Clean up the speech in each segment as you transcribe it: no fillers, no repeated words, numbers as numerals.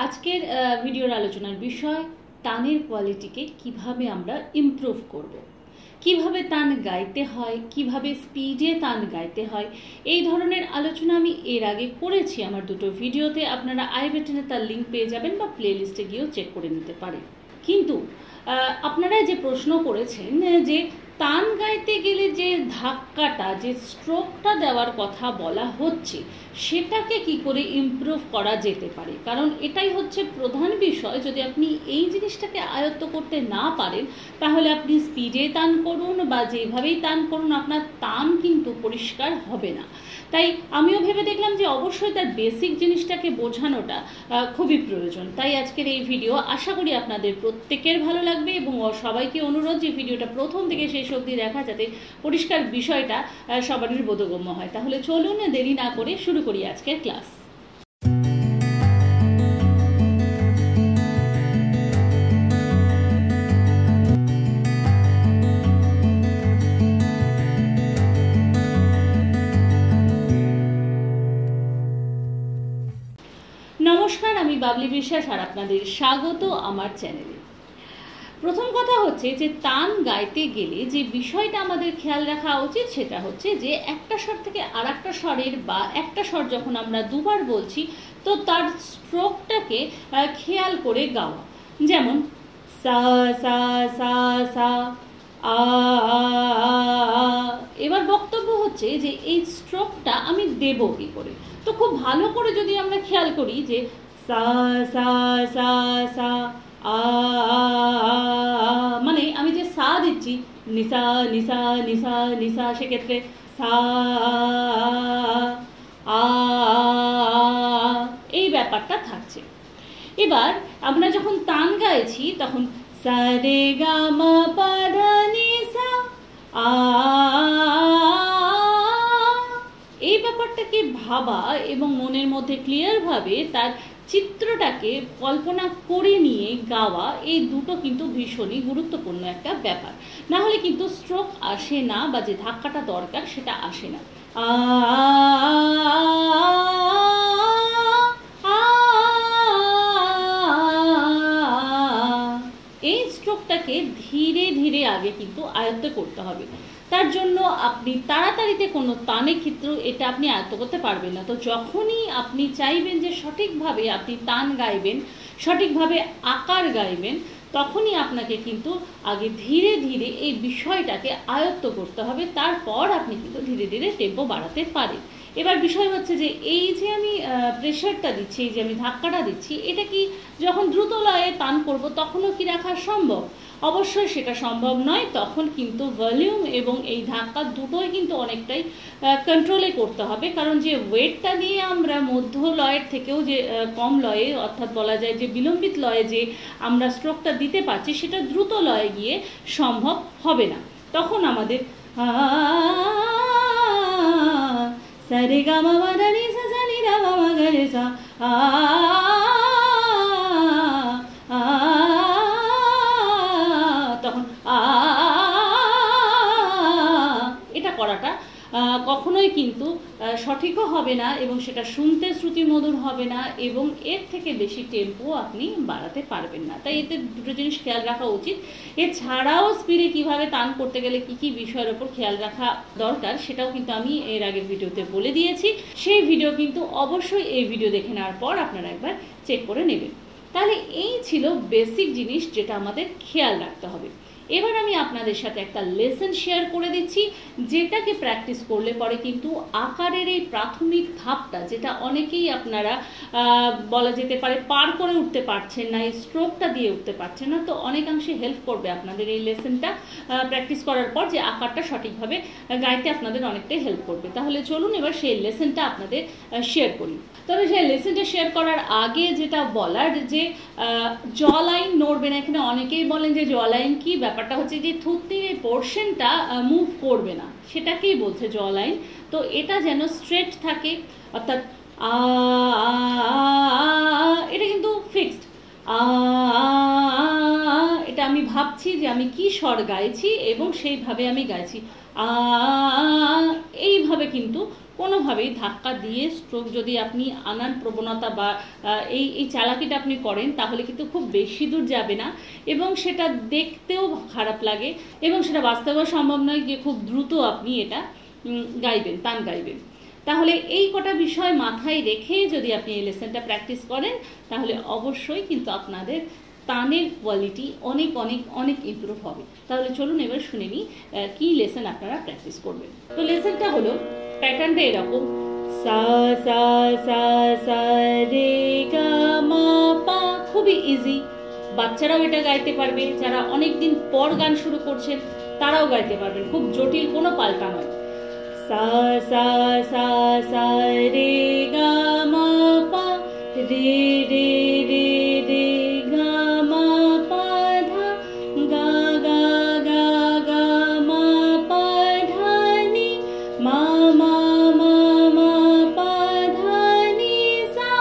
আজকের ভিডিওর আলোচনার বিষয় তানের কোয়ালিটিকে কিভাবে আমরা ইমপ্রুভ করব। কিভাবে তান গাইতে হয়, কিভাবে স্পিডে তান গাইতে হয়, এই ধরনের আলোচনা আমি এর আগে করেছি আমার দুটো ভিডিওতে। আপনারা আই বাটনে তার লিঙ্ক পেয়ে যাবেন বা প্লে লিস্টে গিয়েও চেক করে নিতে পারেন। কিন্তু আপনারা যে প্রশ্ন করেছেন যে তান গাইতে গেলে যে ধাক্কাটা, যে স্ট্রোকটা দেওয়ার কথা বলা হচ্ছে, সেটাকে কি করে ইমপ্রুভ করা যেতে পারে, কারণ এটাই হচ্ছে প্রধান বিষয়। যদি আপনি এই জিনিসটাকে আয়ত্ত করতে না পারেন, তাহলে আপনি স্পিডে তান করুন বা যেভাবেই তান করুন, আপনার তান কিন্তু পরিষ্কার হবে না। তাই আমিও ভেবে দেখলাম যে অবশ্যই তার বেসিক জিনিসটাকে বোঝানোটা খুবই প্রয়োজন। তাই আজকের এই ভিডিও আশা করি আপনাদের প্রত্যেকের ভালো লাগবে এবং সবাইকে অনুরোধ যে ভিডিওটা প্রথম থেকে শেষ অবধি দেখা, যাতে পরিষ্কার বিষয়টা সবারই বোধগম্য হয়। তাহলে চলুন দেরি না করে শুরু করি আজকের ক্লাস। নমস্কার, আমি বাবলি বিশ্বাস আর আপনাদের স্বাগত আমার চ্যানেলে। প্রথম কথা হচ্ছে যে তান গাইতে গেলে যে বিষয়টা আমাদের খেয়াল রাখা উচিত, সেটা হচ্ছে যে একটা স্বর থেকে আর একটা স্বরের বা একটা স্বর যখন আমরা দুবার বলছি, তো তার স্ট্রোকটাকে খেয়াল করে গাওয়া। যেমন সা সা সা সা আ। এবার বক্তব্য হচ্ছে যে এই স্ট্রোকটা আমি দেব কি করে। তো খুব ভালো করে যদি আমরা খেয়াল করি যে সা সা সা সা আ, মানে আমি যে সা দিচ্ছি নিসা নিসা নিসা নিসা, সেক্ষেত্রে সা আ, এই ব্যাপারটা থাকছে। এবার আমরা যখন তান গাইছি তখন সা রে গা মা পা ধা নি সা আ, এই ব্যাপারটাকে ভাবা এবং মনের মধ্যে ক্লিয়ারভাবে তার চিত্রটাকে কল্পনা করে নিয়ে গাওয়া, এই দুটো কিন্তু ভীষণই গুরুত্বপূর্ণ একটা ব্যাপার। না হলে কিন্তু স্ট্রোক আসে না বা যে ধাক্কাটা দরকার সেটা আসে না। এই স্ট্রোকটাকে ধীরে ধীরে আগে কিন্তু আয়ত্ত করতে হবে। তার জন্য আপনি তাড়াতাড়িতে কোনো তানে ক্ষেত্র এটা আপনি আয়ত্ত করতে পারবেন না। তো যখনই আপনি চাইবেন যে সঠিকভাবে আপনি তান গাইবেন, সঠিকভাবে আকার গাইবেন, তখনই আপনাকে কিন্তু আগে ধীরে ধীরে এই বিষয়টাকে আয়ত্ত করতে হবে। তারপর আপনি কিন্তু ধীরে ধীরে টেম্পো বাড়াতে পারেন। এবার বিষয় হচ্ছে যে এই যে আমি প্রেশারটা দিচ্ছি, এই যে আমি ধাক্কাটা দিচ্ছি, এটা কি যখন দ্রুত লয়ে তান করব তখনও কি রাখা সম্ভব? অবশ্যই সেটা সম্ভব নয়। তখন কিন্তু ভলিউম এবং এই ধাক্কা দুটোই কিন্তু অনেকটাই কন্ট্রোলে করতে হবে, কারণ যে ওয়েটটা দিয়ে আমরা মধ্য লয়ের থেকেও যে কম লয়ে, অর্থাৎ বলা যায় যে বিলম্বিত লয়ে যে আমরা স্ট্রোকটা দিতে পারছি, সেটা দ্রুত লয়ে গিয়ে সম্ভব হবে না। তখন আমাদের সা রে গা মা পা ধা নি সা সা নি রা মা মা গা রে সা আ, তখন এটা করাটা কখনোই কিন্তু সঠিকও হবে না এবং সেটা শুনতে শ্রুতিমধুর হবে না এবং এর থেকে বেশি টেম্পো আপনি বাড়াতে পারবেন না। তাই এতে দুটো জিনিস খেয়াল রাখা উচিত। এছাড়াও স্পিডে কিভাবে তান করতে গেলে কি কি বিষয়ের ওপর খেয়াল রাখা দরকার, সেটাও কিন্তু আমি এর আগের ভিডিওতে বলে দিয়েছি। সেই ভিডিও কিন্তু অবশ্যই এই ভিডিও দেখে নেওয়ার পর আপনারা একবার চেক করে নেবেন। তাহলে এই ছিল বেসিক জিনিস যেটা আমাদের খেয়াল রাখতে হবে। এবার আমি আপনাদের সাথে একটা লেসন শেয়ার করে দিচ্ছি, যেটাকে প্র্যাকটিস করলে পরে কিন্তু আকারের এই প্রাথমিক ধাপটা, যেটা অনেকেই আপনারা বলা যেতে পারে পার করে উঠতে পারছেন না, এই স্ট্রোকটা দিয়ে উঠতে পারছেন না, তো অনেকাংশে হেল্প করবে আপনাদের এই লেসনটা প্র্যাকটিস করার পর, যে আকারটা সঠিকভাবে গাইতে আপনাদের অনেকটাই হেল্প করবে। তাহলে চলুন এবার সেই লেসনটা আপনাদের শেয়ার করি। তবে সেই লেসনটা শেয়ার করার আগে যেটা বলার, যে জ লাইন নড়বে না। এখানে অনেকেই বলেন যে জ লাইন কি, ব্যাপারটা হচ্ছে যে থুতনির এই পোর্শনটা মুভ করবে না, সেটাকেই বলছে জ লাইন। তো এটা যেন স্ট্রেট থাকে, অর্থাৎ এটা কিন্তু ফিক্সড। এটা আমি আমি ভাবছি যে আমি কি স্বর গাইছি এবং সেইভাবে আমি গাইছি। এইভাবে কিন্তু কোনোভাবেই ধাক্কা দিয়ে স্ট্রোক যদি আপনি আনার প্রবণতা বা এই চালাকিটা আপনি করেন তাহলে কিন্তু খুব বেশি দূর যাবে না এবং সেটা দেখতেও খারাপ লাগে এবং সেটা বাস্তবেও সম্ভব নয় যে খুব দ্রুত আপনি এটা গাইবেন, তান গাইবেন। তাহলে এই কটা বিষয় মাথায় রেখে যদি আপনি এই লেসনটা প্র্যাকটিস করেন তাহলে অবশ্যই কিন্তু আপনাদের তানের কোয়ালিটি অনেক অনেক অনেক ইমপ্রুভ হবে। তাহলে চলুন এবার শুনে নিই কি লেসন আপনারা প্র্যাকটিস করবেন। তো লেসনটা হলো, প্যাটার্নটা এরকম, সা সা সা সা রে গা মা পা। খুবই ইজি, বাচ্চারাও এটা গাইতে পারবে, যারা অনেকদিন পর গান শুরু করছেন তারাও গাইতে পারবেন, খুব জটিল কোনো পাল্টা নয়। সা সা সা সা রে গা মা পা রে রে রে রে গা মা পা ধা গা গা গা গা মা পা ধা নি মা মা মা মা পা ধা নি সা।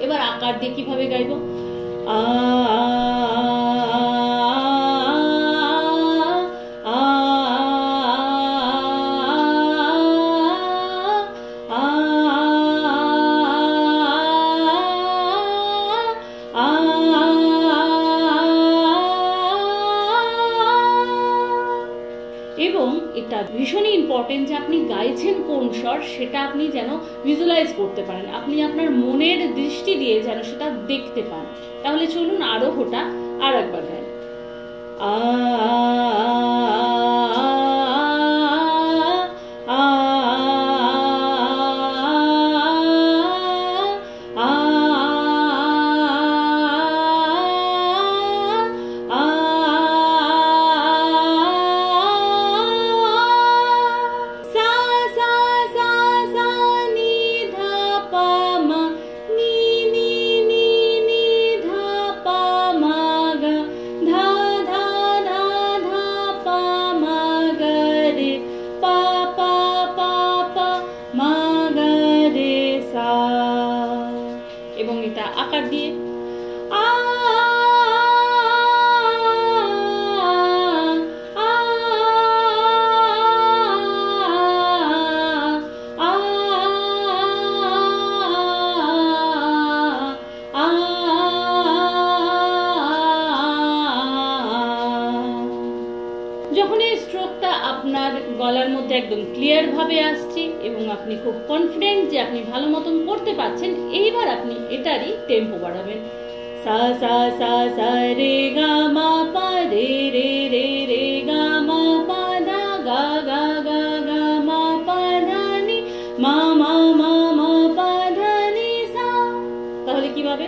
এবার আকার দিয়ে কিভাবে গাইবো? আ এবং এটা ভীষণই ইম্পর্টেন্ট যে আপনি গাইছেন কোন স্বর সেটা আপনি যেন ভিজুয়ালাইজ করতে পারেন, আপনি আপনার মনের দৃষ্টি দিয়ে যেন সেটা দেখতে পান। তাহলে চলুন আরোহটা আর একবার গাই। এবং এটা আকার দিয়ে যখন এই স্ট্রোকটা আপনার গলার মধ্যে একদম ক্লিয়ার ভাবে আসছে এবং আপনি খুব কনফিডেন্ট যে আপনি ভালো মতন করতে পারছেন, এইবার আপনি এটারই টেম্পো বাড়াবেন। সা সা সা সা রে গা মা পা রে রে রে রে গা মা পা ধা গা গা গা গা মা পা ধা নি মা মা মা মা পা ধা নি সা। তাহলে কিভাবে?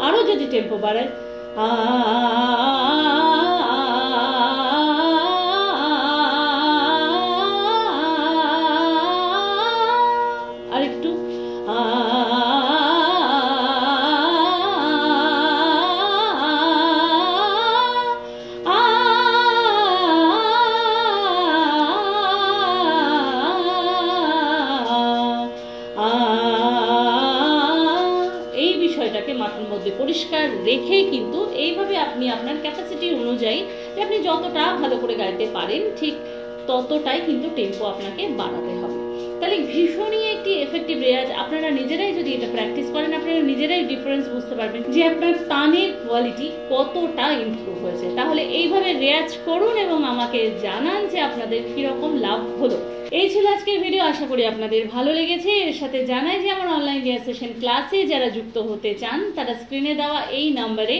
আরো যদি টেম্পো বাড়ায় আরেকটু এই বিষয়টাকে মাথার মধ্যে পরিষ্কার রেখে কিন্তু এইভাবে আপনি আপনার ক্যাপাসিটি অনুযায়ী যে আপনি যতটা ভালো করে গাইতে পারেন ঠিক ততটাই কিন্তু টেম্পো আপনাকে বাড়াতে হবে। তাহলে ভীষণই একটি এফেক্টিভ রেয়াজ। আপনারা নিজেরাই যদি এটা প্র্যাকটিস করেন আপনারা নিজেরাই ডিফারেন্স বুঝতে পারবেন যে আপনার তানের কোয়ালিটি কতটা ইমপ্রুভ হয়েছে। তাহলে এইভাবে রেয়াজ করুন এবং আমাকে জানান যে আপনাদের কিরকম লাভ হলো। এই ছিল আজকের ভিডিও, আশা করি আপনাদের ভালো লেগেছে। এর সাথে জানাই যে আমার অনলাইন রিহার্সেশন ক্লাসে যারা যুক্ত হতে চান তারা স্ক্রিনে দেওয়া এই নাম্বারে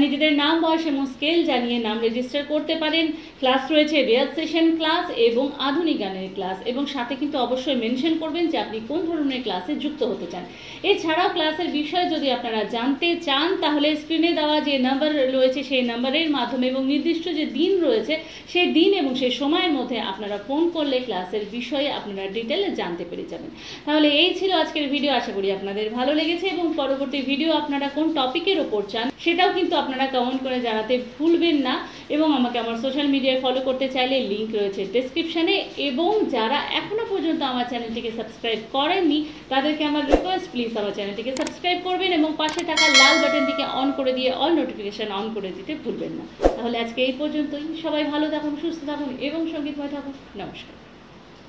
নিজেদের নাম, বয়স এবং স্কেল জানিয়ে নাম রেজিস্টার করতে পারেন। ক্লাস রয়েছে রিহার্সেশন ক্লাস এবং আধুনিক গানের ক্লাস, এবং সাথে কিন্তু অবশ্যই মেনশন করবেন যে আপনি কোন ধরনের ক্লাসে যুক্ত হতে চান। এছাড়াও ক্লাসের বিষয় যদি আপনারা জানতে চান তাহলে স্ক্রিনে দেওয়া যে নাম্বার রয়েছে সেই নাম্বারের মাধ্যমে এবং নির্দিষ্ট যে দিন রয়েছে সেই দিন এবং সেই সময়ের মধ্যে আপনারা ফোন করলে ক্লাসের বিষয়ে আপনারা ডিটেলে জানতে পেরে যাবেন। তাহলে এই ছিল আজকের ভিডিও, আশা করি আপনাদের ভালো লেগেছে এবং পরবর্তী ভিডিও আপনারা কোন টপিকের ওপর চান সেটাও কিন্তু আপনারা কমেন্ট করে জানাতে ভুলবেন না। এবং আমাকে আমার সোশ্যাল মিডিয়ায় ফলো করতে চাইলে লিঙ্ক রয়েছে ডেসক্রিপশানে। এবং যারা এখনও পর্যন্ত আমার চ্যানেলটিকে সাবস্ক্রাইব করেননি তাদেরকে আমার রিকোয়েস্ট, প্লিজ আমার চ্যানেলটিকে সাবস্ক্রাইব করবেন এবং পাশে থাকা লাল বাটনটিকে অন করে দিয়ে অল নোটিফিকেশান অন করে দিতে ভুলবেন না। তাহলে আজকে এই পর্যন্তই। সবাই ভালো থাকুন, সুস্থ থাকুন এবং সঙ্গীতময় থাকুন। নমস্কার।